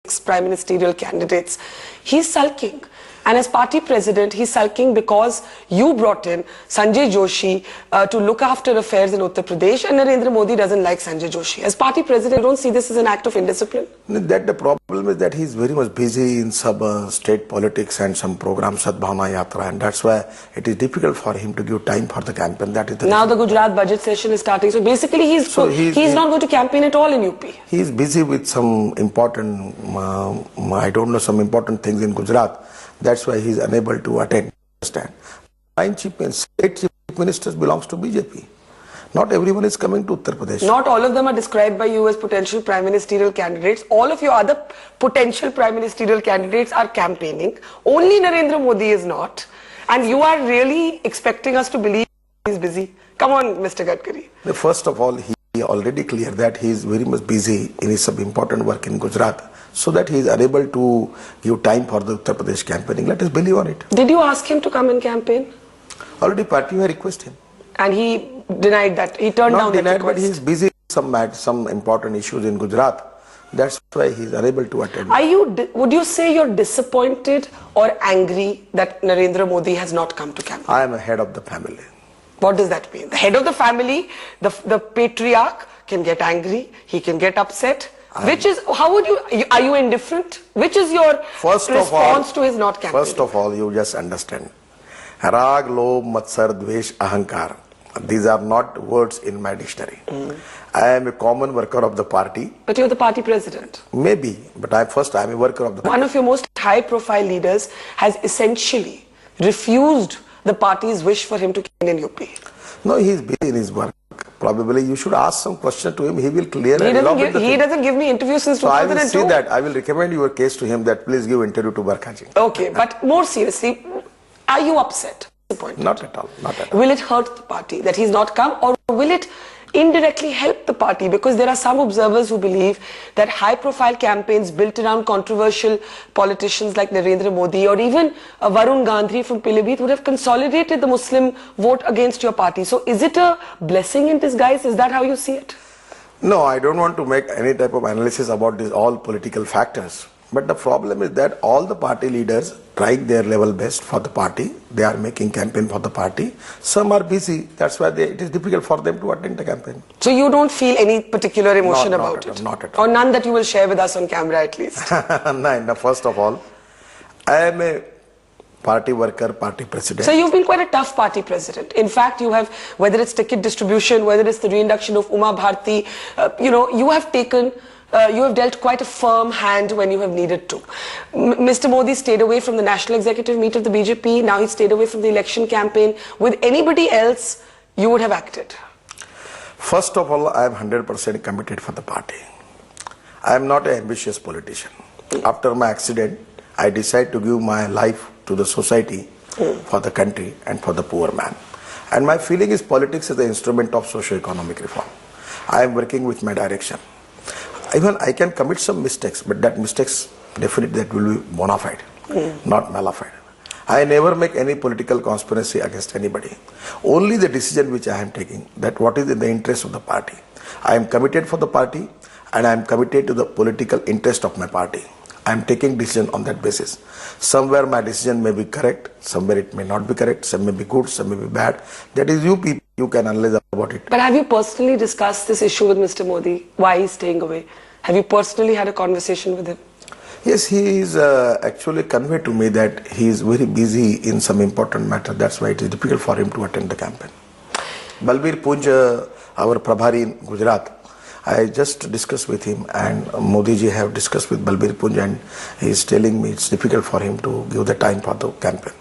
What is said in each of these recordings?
prime ministerial candidates. He's sulking. And as party president, he's sulking because you brought in Sanjay Joshi to look after affairs in Uttar Pradesh, and Narendra Modi doesn't like Sanjay Joshi. As party president, you don't see this as an act of indiscipline? That the problem is that he's very much busy in some state politics and some program, Sadbhavna Yatra, and that's why it is difficult for him to give time for the campaign. That is the now reason. The Gujarat budget session is starting, so basically he's not going to campaign at all in UP. He's busy with some important, I don't know, some important things in Gujarat. That's why he's unable to attend. State chief ministers belongs to BJP. Not everyone is coming to Uttar Pradesh. Not all of them are described by you as potential prime ministerial candidates. All of your other potential prime ministerial candidates are campaigning. Only Narendra Modi is not. And you are really expecting us to believe he's busy. Come on, Mr. Gadkari. First of all, he already cleared that he is very much busy in his important work in Gujarat, so that he is unable to give time for the Uttar Pradesh campaigning. Let us believe on it. Did you ask him to come and campaign? Already party has requested him. And he denied that. He turned down that request. But he is busy with some important issues in Gujarat. That's why he is unable to attend. Would you say you're disappointed or angry that Narendra Modi has not come to campaign? I am a head of the family. What does that mean? The head of the family, the patriarch can get angry, he can get upset. Are you indifferent? Which is your response to his not campaigning? First of all, you just understand. Rag, Lobh, Matsar, Dvesh, Ahankar. These are not words in my dictionary. I am a common worker of the party. But you're the party president. Maybe, but I am a worker of the party. One of your most high profile leaders has essentially refused the party's wish for him to campaign in UP. No, he is busy in his work. Probably you should ask some question to him. He will clear. He doesn't give me interviews since 2002. So I will see that. I will recommend your case to him that please give interview to Barkhaji. Okay, but more seriously, are you upset? Not at all. Not at all. Will it hurt the party that he's not come, or will it indirectly help the party? Because there are some observers who believe that high-profile campaigns built around controversial politicians like Narendra Modi or even Varun Gandhi from Pilibhit would have consolidated the Muslim vote against your party. So is it a blessing in disguise? Is that how you see it? No, I don't want to make any type of analysis about these all political factors. But the problem is that all the party leaders trying their level best for the party. They are making campaign for the party. Some are busy. That's why it is difficult for them to attend the campaign. So you don't feel any particular emotion about it? Not at all. Or none that you will share with us on camera at least? No, first of all, I am a party worker, party president. So you've been quite a tough party president. In fact, you have, whether it's ticket distribution, whether it's the reinduction of Uma Bharti, you have taken... you have dealt quite a firm hand when you have needed to. Mr. Modi stayed away from the national executive meet of the BJP. Now he stayed away from the election campaign. With anybody else, you would have acted. First of all, I am 100% committed for the party. I am not an ambitious politician. After my accident, I decided to give my life to the society, for the country and for the poor man. And my feeling is politics is the instrument of socio-economic reform. I am working with my direction. Even I can commit some mistakes, but that mistakes definitely that will be bona fide, not malafide. I never make any political conspiracy against anybody. Only the decision which I am taking, that what is in the interest of the party. I am committed for the party and I am committed to the political interest of my party. I am taking decision on that basis. Somewhere my decision may be correct, somewhere it may not be correct, some may be good, some may be bad. That is you people, you can analyze about it. But have you personally discussed this issue with Mr. Modi? Why he's staying away? Have you personally had a conversation with him? Yes, he is actually conveyed to me that he is very busy in some important matter. That's why it is difficult for him to attend the campaign. Balbir Punj, our Prabhari in Gujarat, I just discussed with him, and Modi ji have discussed with Balbir Punj, and he is telling me it's difficult for him to give the time for the campaign.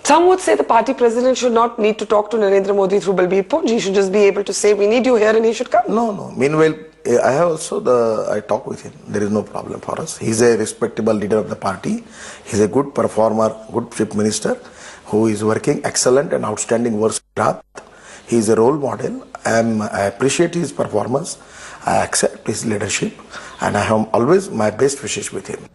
Some would say the party president should not need to talk to Narendra Modi through Balbir Punj. He should just be able to say, we need you here, and he should come. No. Meanwhile, I have also I talk with him. There is no problem for us. He is a respectable leader of the party. He is a good performer, good chief minister who is working excellent and outstanding work. He is a role model. I appreciate his performance. I accept his leadership, and I have always my best wishes with him.